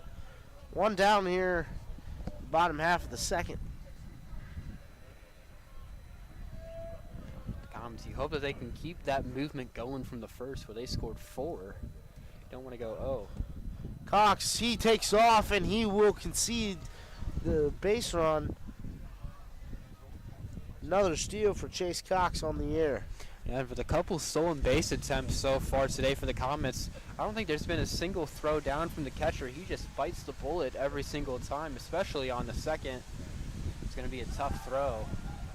Speaker 1: One down here. Bottom half of the second.
Speaker 2: You hope that they can keep that movement going from the first where they scored 4. You don't want to go, oh.
Speaker 1: Cox, he takes off and he will concede the base run. Another steal for Chase Cox on the air.
Speaker 2: And for the couple stolen base attempts so far today for the Comets, I don't think there's been a single throw down from the catcher. He just bites the bullet every single time, especially on the second. It's going to be a tough throw.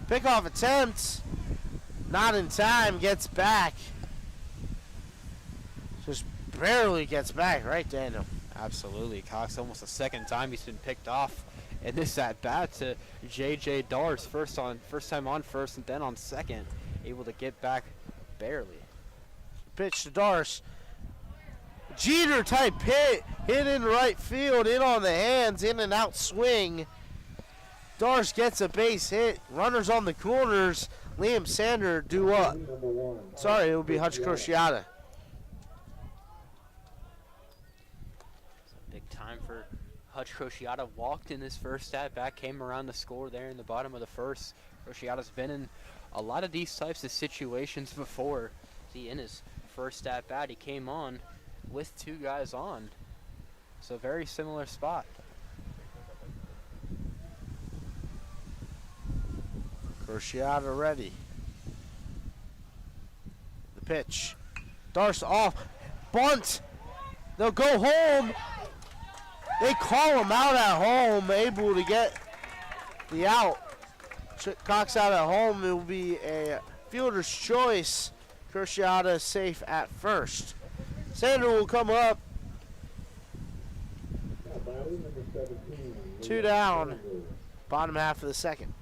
Speaker 1: Pickoff attempt. Not in time, gets back. Just barely gets back, right, Daniel?
Speaker 2: Absolutely. Cox almost the second time he's been picked off in this at-bat to J.J. Dars. First time on first and then on second. Able to get back barely.
Speaker 1: Pitch to Dars. Jeter type hit. Hit in right field. In on the hands. In and out swing. Dars gets a base hit. Runners on the corners. Liam Sander due up. Sorry, it will be Hutch Crociata.
Speaker 2: Big time for Hutch Crociata. Walked in his first at-bat. Came around the score there in the bottom of the first. Crociata's been in a lot of these types of situations before. See, in his first at-bat, he came on with 2 guys on. So very similar spot.
Speaker 1: Crociata ready. The pitch. Dars off. Bunt. They'll go home. They call him out at home. Able to get the out. Cox out at home. It will be a fielder's choice. Crociata safe at first. Sander will come up. 2 down. Bottom half of the second.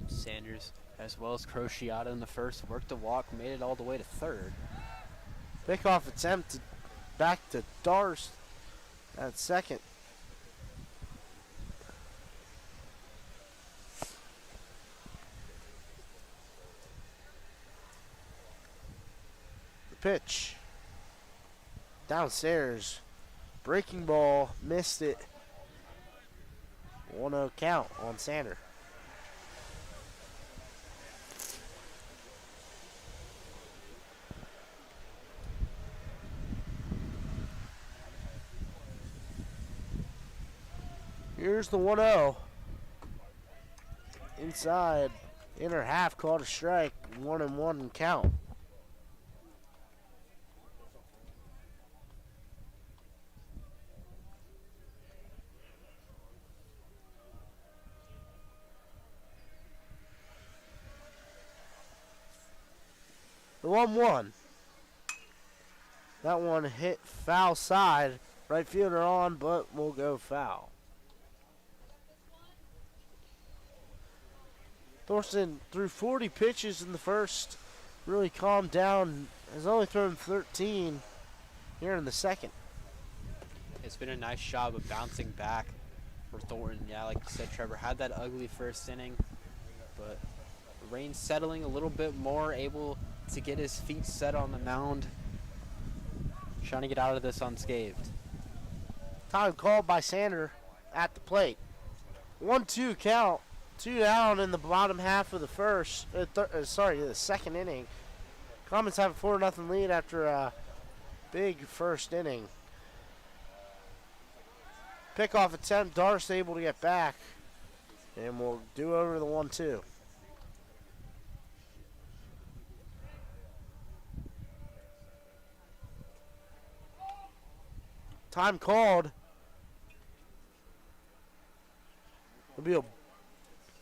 Speaker 2: Sanders, as well as Crociata in the first, worked the walk, made it all the way to third.
Speaker 1: Pickoff attempt back to Dars at second. The pitch. Downstairs. Breaking ball. Missed it. 1-0 count on Sander. Here's the 1-0. Inside. Inner half called a strike. 1-1 count. The 1-1. That one hit foul side. Right fielder on, but will go foul. Thorson threw 40 pitches in the first. Really calmed down. Has only thrown 13 here in the second.
Speaker 2: It's been a nice job of bouncing back for Thornton. Yeah, like you said, Trevor had that ugly first inning, but Rain settling a little bit more, able to get his feet set on the mound, trying to get out of this unscathed.
Speaker 1: Time called by Sander at the plate. 1-2 count. 2 down in the bottom half of the the second inning. Comets have a 4-0 lead after a big first inning. Pickoff attempt. Dars able to get back, and we'll do over the 1-2. Time called. It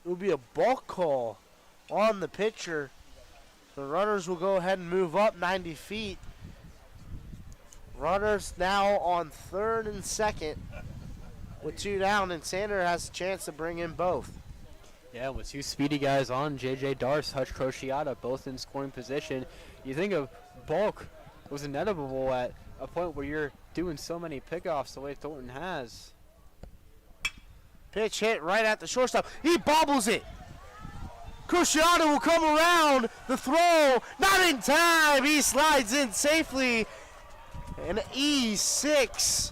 Speaker 1: will be a balk call on the pitcher. The runners will go ahead and move up 90 feet. Runners now on third and second with 2 down, and Sander has a chance to bring in both.
Speaker 2: Yeah, with 2 speedy guys on, J.J. Darce, Hutch Crociata, both in scoring position. You think of Bulk was inedible at a point where you're doing so many pickoffs the way Thornton has.
Speaker 1: Pitch hit right at the shortstop. He bobbles it. Crociata will come around. The throw, not in time. He slides in safely. An E6.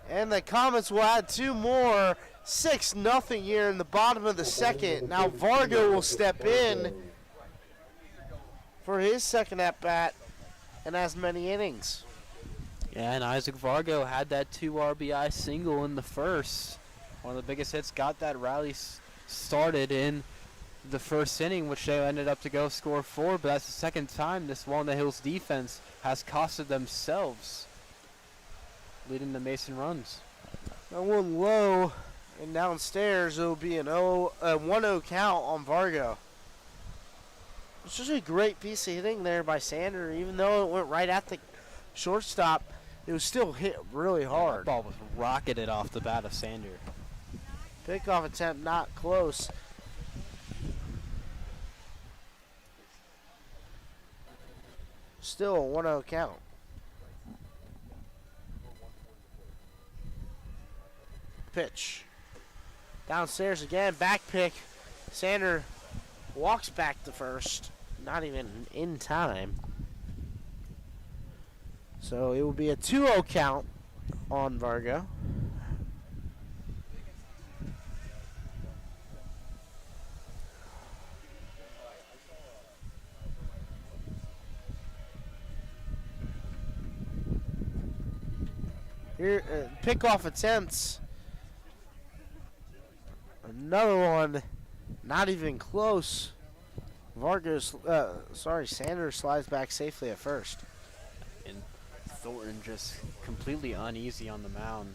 Speaker 1: And the Comets will add 2 more. 6-0 here in the bottom of the second. Now Vargo will step in for his second at-bat and as many innings.
Speaker 2: Yeah, and Isaac Vargo had that 2 RBI single in the first. One of the biggest hits, got that rally started in the first inning, which they ended up to go score 4, but that's the second time this Walnut Hills defense has costed themselves, leading the Mason runs.
Speaker 1: That one low, and downstairs it'll be an 1-0 count on Vargo. It's just a great piece of hitting there by Sander. Even though it went right at the shortstop, it was still hit really hard.
Speaker 2: That ball was rocketed off the bat of Sander.
Speaker 1: Pickoff attempt not close. Still a 1-0 count. Pitch. Downstairs again, back pick. Sander walks back to first. Not even in time. So it will be a 2-0 count on Vargo. Here, pickoff attempts. Another one, not even close. Sander slides back safely at first.
Speaker 2: And Thornton just completely uneasy on the mound.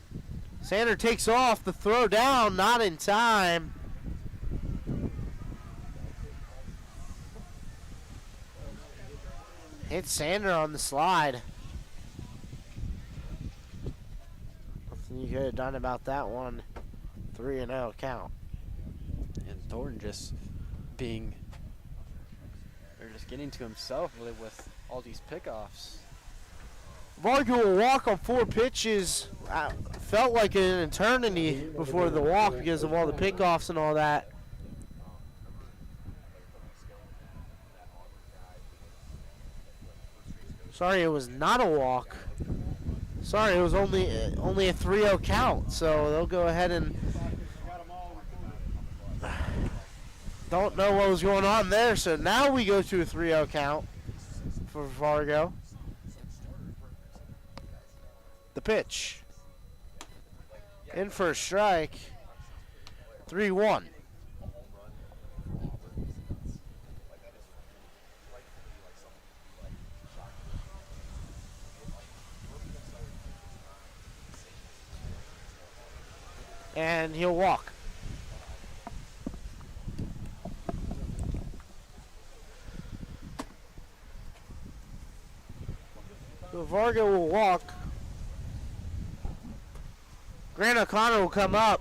Speaker 1: Sander takes off, the throw down, not in time. Hits Sander on the slide. Nothing you could have done about that one. 3-0 count.
Speaker 2: And Thornton just getting to himself really with all these pickoffs.
Speaker 1: Vargo will walk on 4 pitches. Felt like an eternity before the walk because of all the pickoffs and all that. Sorry, it was not a walk. Sorry, it was only a 3-0 count. So they'll go ahead and don't know what was going on there. So now we go to a 3-0 count for Vargo. The pitch. In for a strike. 3-1. And he'll walk. So Vargo will walk. Grant O'Connor will come up.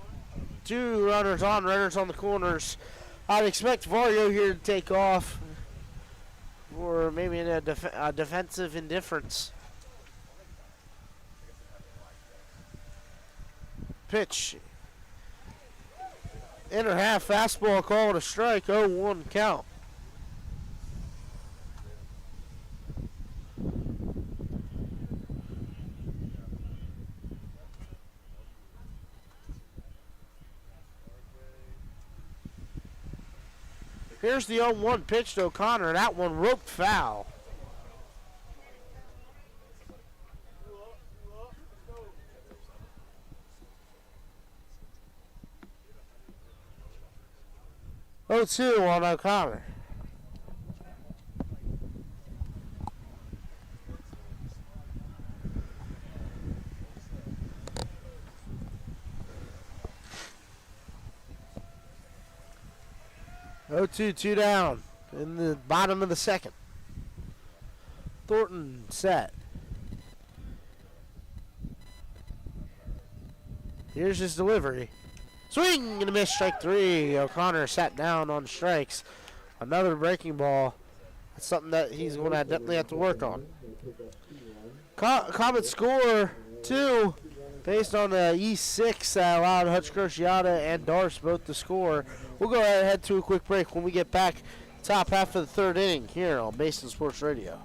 Speaker 1: 2 runners on, runners on the corners. I'd expect Vargo here to take off for maybe a defensive indifference. Pitch. Inner half fastball called a strike, 0-1 count. Here's the 0-1 pitch to O'Connor. That one roped foul. Oh, 2 on O'Connor. Oh, 2 down in the bottom of the second. Thornton set. Here's his delivery. Swing and a miss, strike three. O'Connor sat down on strikes. Another breaking ball. That's something that he's going to definitely have to work on. Comets score 2 based on the E6 that allowed Hutch Crociata and Darce both to score. We'll go ahead and head to a quick break. When we get back, top half of the third inning here on Mason Sports Radio.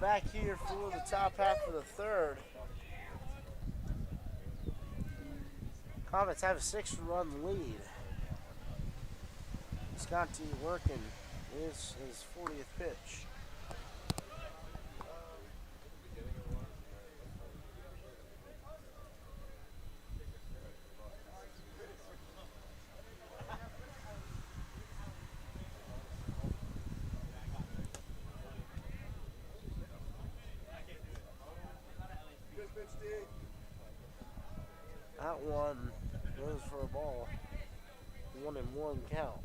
Speaker 1: Back here for the top half of the third. Comets have a 6-run lead. Viscanti working is his 40th pitch. That one goes for a ball. 1-1 count.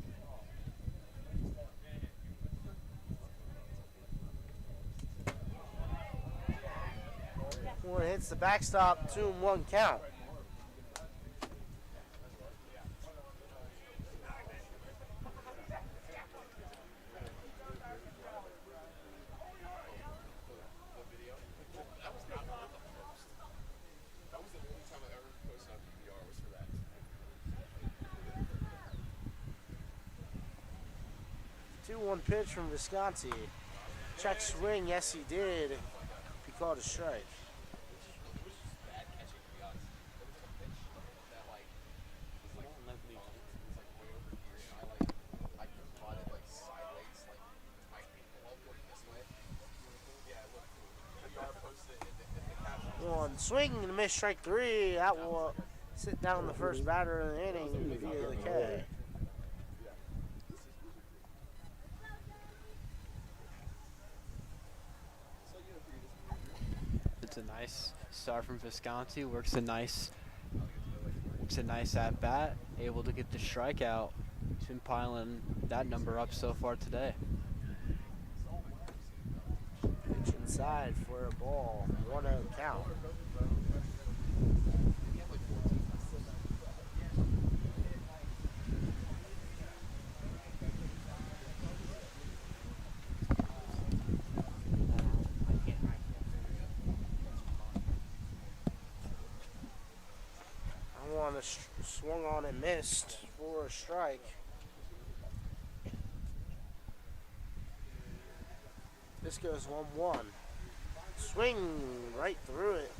Speaker 1: One hits the backstop, 2-1 count. One pitch from Viscanti. Check swing, yes he did. He called a strike. One swing and a miss, strike three. That will sit down the first batter of the inning via the K.
Speaker 2: It's a nice start from Viscanti. Works a nice at bat. Able to get the strikeout. He's been piling that number up so far today.
Speaker 1: Pitch inside for a ball. 1-0 count. Swung on and missed for a strike. This goes 1-1. Swing right through it.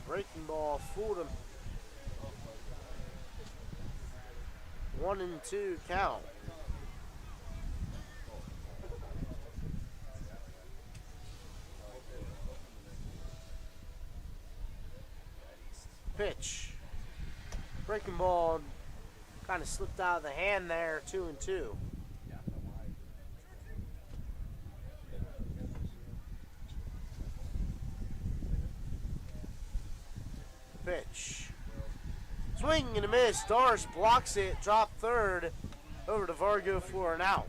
Speaker 1: Breaking ball fooled him. 1-2 count. Pitch. Breaking ball Kind of slipped out of the hand there, 2-2. Pitch. Swing and a miss. Darce blocks it. Drop third. Over to Vargo for an out.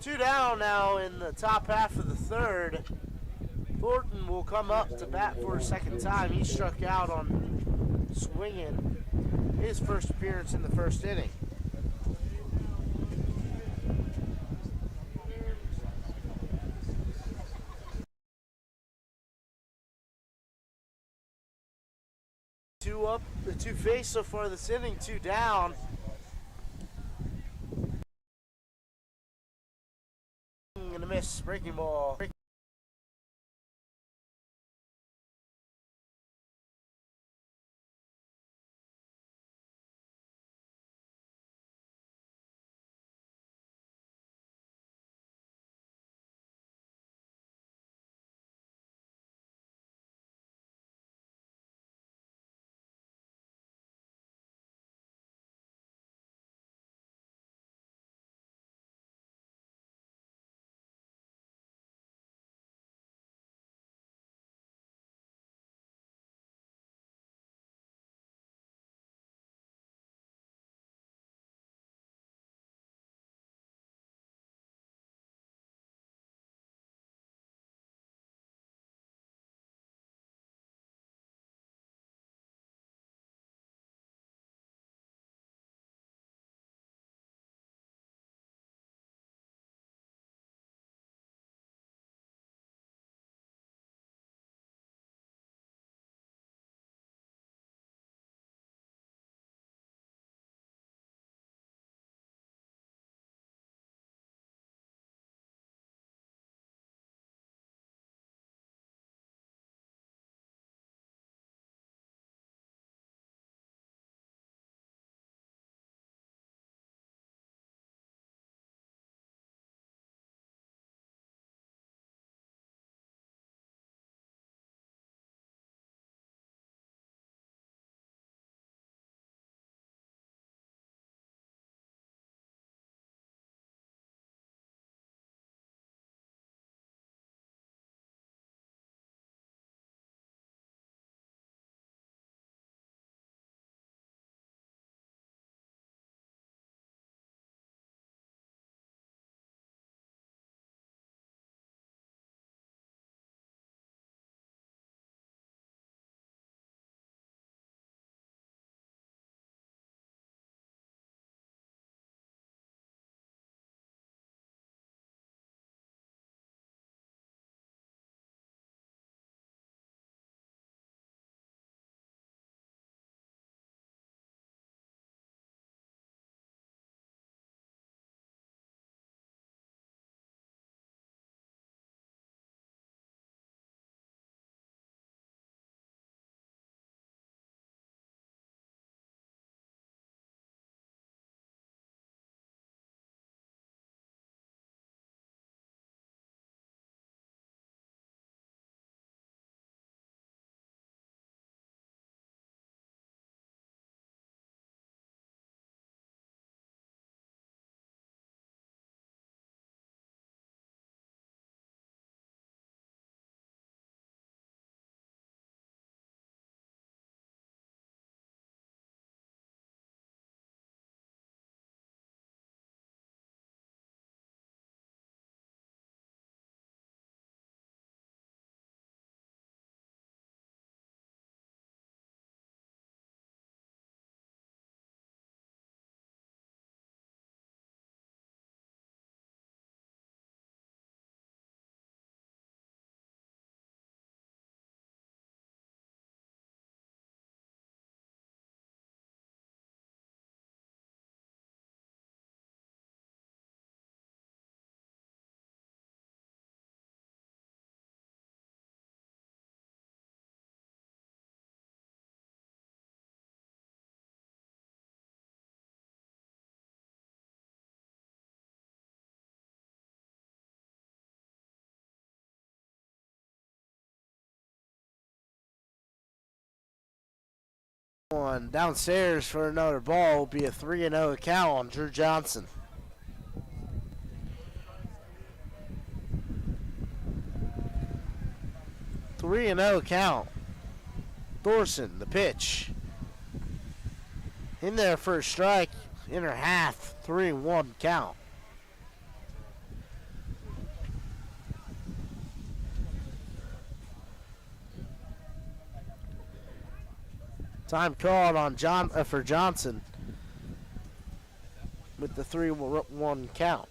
Speaker 1: 2 down now in the top half of the third. Thornton will come up to bat for a second time. He struck out on swinging his first appearance in the first inning. Two up, the two face so far this inning, 2 down. And a miss, breaking ball. One downstairs for another ball will be a 3-0 count on Drew Johnson. Three and 0 count. Thorson, the pitch. In there for a strike. Inner half, 3-1 count. Time called on for Johnson with the 3-1 count.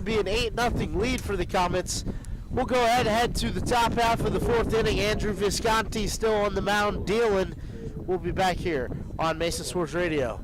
Speaker 1: It'll be an 8-0 lead for the Comets. We'll go ahead and head to the top half of the 4th inning. Andrew Viscanti still on the mound dealing. We'll be back here on Mesa Sports Radio.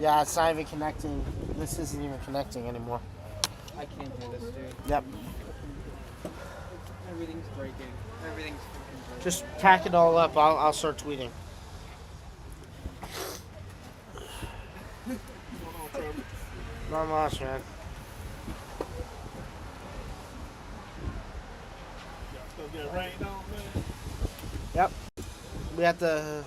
Speaker 1: Yeah, it's not even connecting. This isn't even connecting anymore.
Speaker 2: I can't do this, dude.
Speaker 1: Yep.
Speaker 2: Everything's breaking. Everything's freaking breaking.
Speaker 1: Just pack it all up. I'll start tweeting. Not much, man.
Speaker 4: Still get rained on, man.
Speaker 1: Yep. We have to